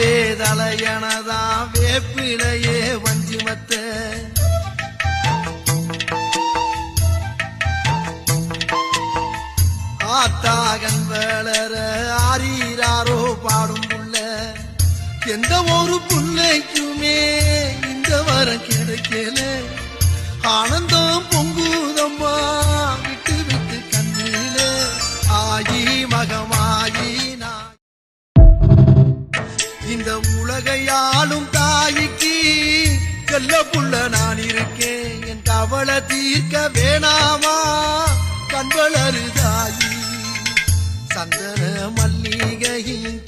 ஆவே தலையனதா வேப்பிலையே வஞ்சிமத்த ஆத்தாகன் வளர ஆரீராரோ பாடும் புள்ள எந்த ஒரு புள்ளைக்குமே இந்த வரம் கிடைக்கல ஆனந்தம் பொங்குதம்மா விட்டு விட்டு கண்ணில ஆயி மகமாயி நான் இந்த உலகையாளும் தாய்க்கு செல்ல புள்ள நான் இருக்கேன் என் கவலை தீர்க்க வேணாமா கண்வளரு தாயி சந்தன மல்லிகையின்